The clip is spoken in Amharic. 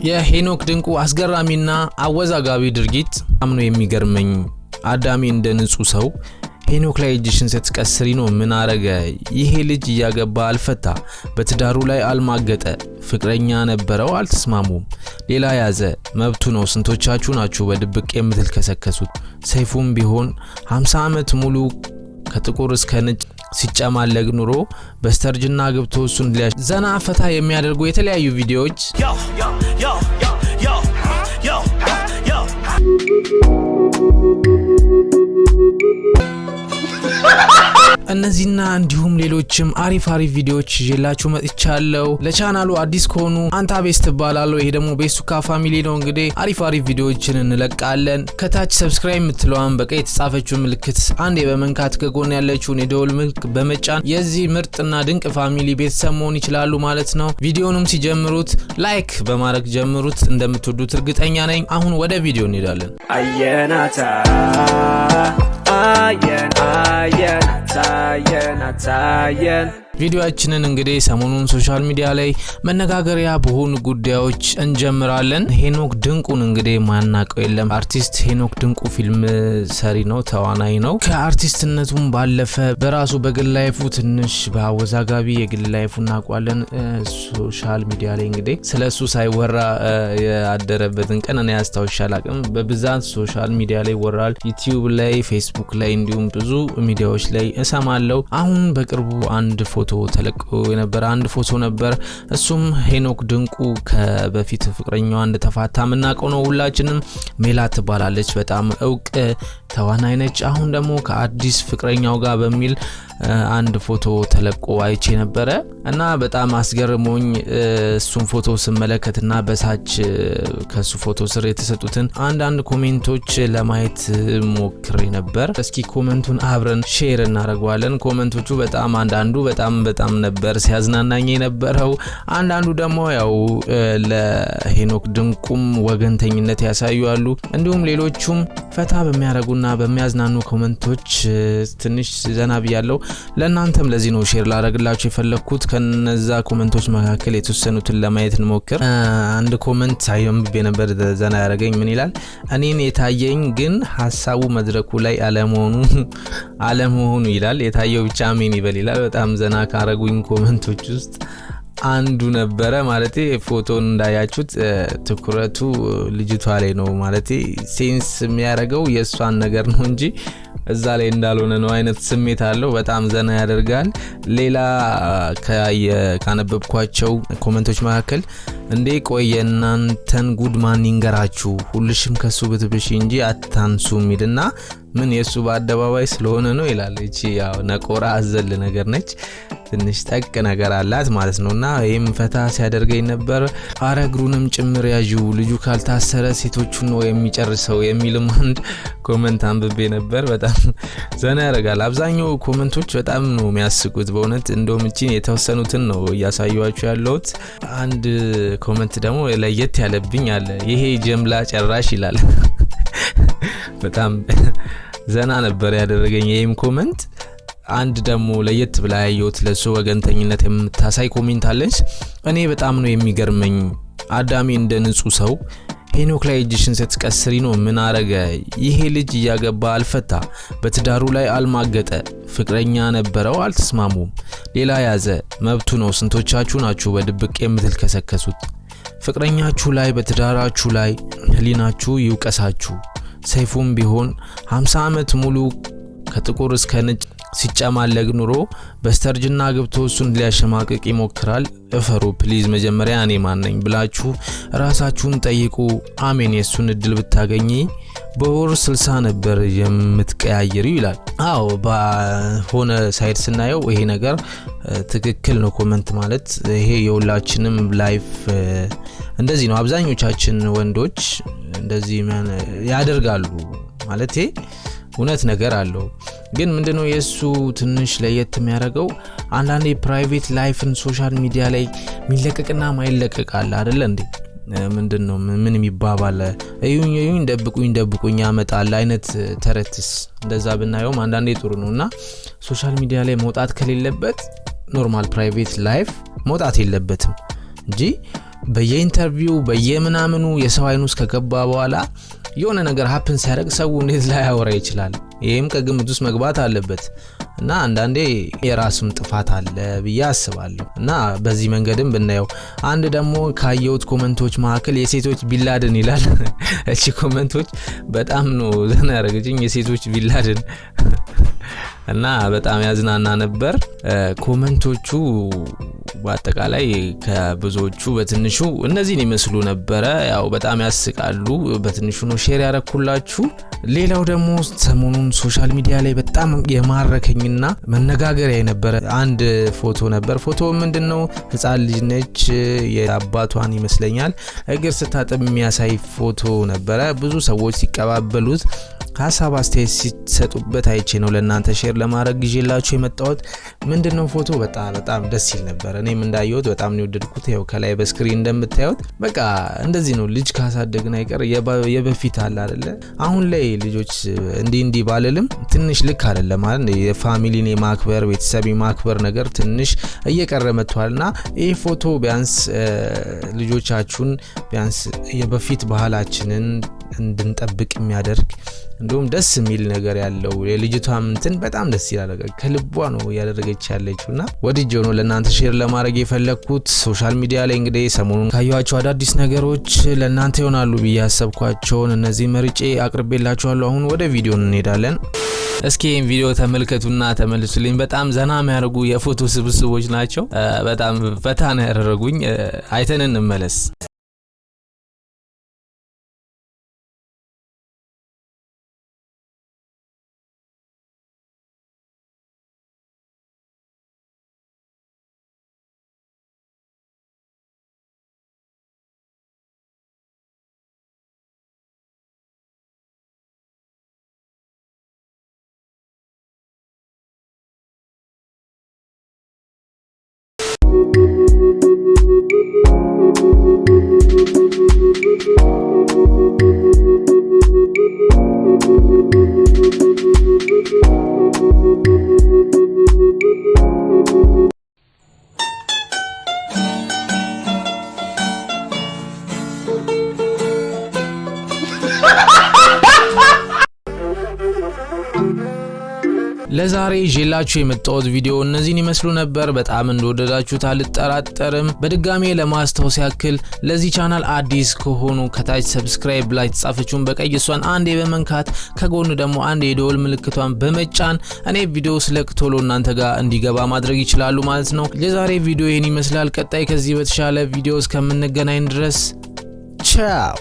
የሄኖክ ድንቁ አስገራሚና አወዛጋቢ ድርጊት አምኖ የሚገርመኝ አዳሚ እንደ ንጹህ ሰው ሄኖክ ላይ እጅሽን ስትቀስሪ ነው ምን አረገ? ይሄ ልጅ ያገባ አልፈታ፣ በትዳሩ ላይ አልማገጠ፣ ፍቅረኛ ነበረው አልተስማሙም፣ ሌላ ያዘ፣ መብቱ ነው። ስንቶቻችሁ ናችሁ በድብቅ የምትልከሰከሱት? ሰይፉም ቢሆን 50 ዓመት ሙሉ ከጥቁር እስከ ነጭ ሲጨማለቅ ኑሮ በስተርጅና ግብቶ እሱን ዘና ፈታ የሚያደርጉ የተለያዩ ቪዲዮዎች እነዚህና እንዲሁም ሌሎችም አሪፍ ቪዲዮዎች ይዤላችሁ መጥቻለሁ። ለቻናሉ አዲስ ከሆኑ አንታ ቤስት ባላለው ይሄ ደግሞ ቤስቱካ ፋሚሊ ነው። እንግዲህ አሪፍ ቪዲዮዎችን እንለቃለን። ከታች ሰብስክራይብ የምትለዋን በቀይ የተጻፈችው ምልክት አንዴ በመንካት ከጎን ያለችውን የደወል ምልክት በመጫን የዚህ ምርጥና ድንቅ ፋሚሊ ቤተሰብ መሆን ይችላሉ ማለት ነው። ቪዲዮንም ሲጀምሩት ላይክ በማድረግ ጀምሩት፣ እንደምትወዱት እርግጠኛ ነኝ። አሁን ወደ ቪዲዮ እንሄዳለን። አየን ቪዲዮአችንን እንግዲህ ሰሞኑን ሶሻል ሚዲያ ላይ መነጋገሪያ በሆኑ ጉዳዮች እንጀምራለን። ሄኖክ ድንቁን እንግዲህ ማናቀው የለም። አርቲስት ሄኖክ ድንቁ ፊልም ሰሪ ነው፣ ተዋናይ ነው። ከአርቲስትነቱም ባለፈ በራሱ በግል ላይፉ ትንሽ በአወዛጋቢ የግል ላይፉ እናውቃለን። ሶሻል ሚዲያ ላይ እንግዲህ ስለሱ ሳይወራ ያደረበትን ቀን እኔ ያስታውሻል አቅም በብዛት ሶሻል ሚዲያ ላይ ይወራል። ዩቲዩብ ላይ፣ ፌስቡክ ላይ እንዲሁም ብዙ ሚዲያዎች ላይ እሰማለሁ። አሁን በቅርቡ አንድ ፎቶ ተለቆ የነበረ አንድ ፎቶ ነበር። እሱም ሄኖክ ድንቁ ከበፊት ፍቅረኛዋ እንደተፋታ ምናቀው ነው ሁላችንም። ሜላት ትባላለች፣ በጣም እውቅ ተዋናይ ነች። አሁን ደግሞ ከአዲስ ፍቅረኛው ጋር በሚል አንድ ፎቶ ተለቆ አይቼ ነበረ እና በጣም አስገርሞኝ እሱን ፎቶ ስመለከትና በሳች ከሱ ፎቶ ስር የተሰጡትን አንዳንድ ኮሜንቶች ለማየት ሞክሬ ነበር። እስኪ ኮሜንቱን አብረን ሼር እናደርጋለን። ኮሜንቶቹ በጣም አንዳንዱ በጣም ነበር ሲያዝናናኝ የነበረው፣ አንዳንዱ ደግሞ ያው ለሄኖክ ድንቁም ወገንተኝነት ያሳያሉ። እንዲሁም ሌሎቹም ፈታ በሚያረጉና በሚያዝናኑ ኮሜንቶች ትንሽ ዘና ብያለሁ። ለእናንተም ለዚህ ነው ሼር ላደርግላችሁ የፈለኩት። ከነዛ ኮሜንቶች መካከል የተወሰኑትን ለማየት እንሞክር። አንድ ኮሜንት ሳይንብብ የነበር ዘና ያደረገኝ ምን ይላል? እኔን የታየኝ ግን ሐሳቡ መድረኩ ላይ አለመሆኑ ይላል። የታየው ብቻ አሜን ይበል ይላል። በጣም ዘና ካረጉኝ ኮሜንቶች ውስጥ አንዱ ነበረ። ማለቴ ፎቶን እንዳያችሁት ትኩረቱ ልጅቷ ላይ ነው። ማለቴ ሴንስ የሚያደርገው የሷን ነገር ነው እንጂ እዛ ላይ እንዳልሆነ ነው አይነት ስሜት አለው። በጣም ዘና ያደርጋል። ሌላ ካነበብኳቸው ኮሜንቶች መካከል እንዴ ቆየ እናንተን ጉድ ማን ይንገራችሁ፣ ሁልሽም ከሱ ብትብሽ እንጂ አታንሱ ሚልና ምን የሱ በአደባባይ ስለሆነ ነው ይላል። እቺ ያው ነቆራ አዘል ነገር ነች፣ ትንሽ ጠቅ ነገር አላት ማለት ነውና ይሄም ፈታ ሲያደርገኝ ነበር። አረግሩንም ጭምር ያዡ ልጁ ካልታሰረ ሴቶቹን ነው የሚጨርሰው የሚልም አንድ ኮሜንት አንብቤ ነበር። በጣም ዘና ያደርጋል። አብዛኛው ኮሜንቶች በጣም ነው የሚያስቁት በእውነት። እንደውም እቺን የተወሰኑትን ነው እያሳየኋችሁ ያለሁት። አንድ ኮሜንት ደግሞ ለየት ያለብኝ አለ። ይሄ ጀምላ ጨራሽ ይላል። በጣም ዘና ነበር ያደረገኝ ይሄም ኮሜንት። አንድ ደግሞ ለየት ብላ ያየሁት ለሱ ወገንተኝነት የምታሳይ ኮሜንት አለች። እኔ በጣም ነው የሚገርመኝ አዳሚ እንደ ንጹህ ሰው ሄኖክ ላይ እጅሽን ስትቀስሪ ነው ምን አረገ? ይሄ ልጅ ያገባ አልፈታ፣ በትዳሩ ላይ አልማገጠ፣ ፍቅረኛ ነበረው አልተስማሙም፣ ሌላ ያዘ፣ መብቱ ነው። ስንቶቻችሁ ናችሁ በድብቅ የምትልከሰከሱት? ፍቅረኛችሁ ላይ በትዳራችሁ ላይ ህሊናችሁ ይውቀሳችሁ። ሰይፉም ቢሆን 50 ዓመት ሙሉ ከጥቁር እስከ ነጭ ሲጨማለቅ ኑሮ በስተርጅና ግብቶ እሱን ሊያሸማቅቅ ይሞክራል። እፈሩ ፕሊዝ። መጀመሪያ እኔ ማን ነኝ ብላችሁ ራሳችሁን ጠይቁ። አሜን። የሱን እድል ብታገኚ በወር 60 ነበር የምትቀያየሪው ይላል። አዎ በሆነ ሳይድ ስናየው ይሄ ነገር ትክክል ነው። ኮሜንት ማለት ይሄ የሁላችንም ላይፍ እንደዚህ ነው። አብዛኞቻችን ወንዶች እንደዚህ ያደርጋሉ ማለት እውነት ነገር አለው። ግን ምንድነው የሱ ትንሽ ለየት የሚያደርገው አንዳንዴ ፕራይቬት ላይፍን ሶሻል ሚዲያ ላይ ሚለቀቅና ማይለቀቅ አለ አይደል እንዴ? ምንድነው ምን የሚባባል እዩኝ ደብቁኝ ያመጣል አይነት ተረትስ እንደዛ ብናየው አንዳንዴ ጥሩ ነውና ሶሻል ሚዲያ ላይ መውጣት ከሌለበት ኖርማል ፕራይቬት ላይፍ መውጣት የለበትም እንጂ በየኢንተርቪው በየምናምኑ የሰው አይን ውስጥ ከገባ በኋላ የሆነ ነገር ሀፕን ሲያደርግ ሰው እንዴት ላይ ያወራ ይችላል? ይሄም ከግምት ውስጥ መግባት አለበት እና አንዳንዴ የራስም ጥፋት አለ ብዬ አስባለሁ። እና በዚህ መንገድም ብናየው አንድ ደግሞ ካየሁት ኮሜንቶች መካከል የሴቶች ቢላድን ይላል። እቺ ኮሜንቶች በጣም ነው ዘና ያደረገችኝ። የሴቶች ቢላድን እና በጣም ያዝናና ነበር ኮሜንቶቹ። በአጠቃላይ ከብዙዎቹ በትንሹ እነዚህን ይመስሉ ነበር። ያው በጣም ያስቃሉ። በትንሹ ነው ሼር ያረኩላችሁ። ሌላው ደግሞ ሰሞኑን ሶሻል ሚዲያ ላይ በጣም የማረከኝና መነጋገሪያ የነበረ አንድ ፎቶ ነበር። ፎቶው ምንድነው? ህፃን ልጅ ነች፣ የአባቷን ይመስለኛል እግር ስታጥብ የሚያሳይ ፎቶ ነበረ። ብዙ ሰዎች ሲቀባበሉት ሀሳብ አስተያየት ሲሰጡበት አይቼ ነው ለእናንተ ሼር ለማድረግ ይዤላችሁ የመጣሁት። ምንድነው ፎቶ በጣም ደስ ይል ነበር። እኔም እንዳየሁት በጣም ነው የወደድኩት። ያው ከላይ በስክሪን እንደምታዩት በቃ እንደዚህ ነው ልጅ ካሳደግን አይቀር የበፊት አለ አይደለ? አሁን ላይ ልጆች እንዲህ ባልልም ትንሽ ልክ አይደለም ማለት የፋሚሊን የማክበር ቤተሰብ የማክበር ነገር ትንሽ እየቀረ መጥቷልና ይሄ ፎቶ ቢያንስ ልጆቻችሁን ቢያንስ የበፊት ባህላችንን እንድንጠብቅ የሚያደርግ እንደውም ደስ የሚል ነገር ያለው የልጅቷም እንትን በጣም ደስ ይላል። ከልቧ ነው ያደረገች ያለችውና ወዲጄው ነው ለእናንተ ሼር ለማድረግ የፈለኩት። ሶሻል ሚዲያ ላይ እንግዲህ ሰሞኑን ካያችሁ አዳዲስ ነገሮች ለእናንተ ይሆናሉ ብዬ ያሰብኳቸውን እነዚህ መርጬ አቅርቤላችኋለሁ። አሁን ወደ ቪዲዮ እንሄዳለን። እስኪ ይህን ቪዲዮ ተመልከቱና ተመልሱልኝ። በጣም ዘና የሚያደርጉ የፎቶ ስብስቦች ናቸው። በጣም ፈታ ነው ያደረጉኝ። አይተን እንመለስ። ለዛሬ ይዤላችሁ የመጣሁት ቪዲዮ እነዚህን ይመስሉ ነበር። በጣም እንደወደዳችሁት አልጠራጠርም። በድጋሜ ለማስታወስ ያክል ለዚህ ቻናል አዲስ ከሆኑ ከታች ሰብስክራይብ ላይ ተጻፈችውን በቀይ እሷን አንዴ በመንካት ከጎን ደግሞ አንድ የደወል ምልክቷን በመጫን እኔ ቪዲዮ ስለቅ ቶሎ እናንተ ጋር እንዲገባ ማድረግ ይችላሉ ማለት ነው። የዛሬ ቪዲዮ ይሄን ይመስላል። ቀጣይ ከዚህ በተሻለ ቪዲዮ እስከምንገናኝ ድረስ ቻው።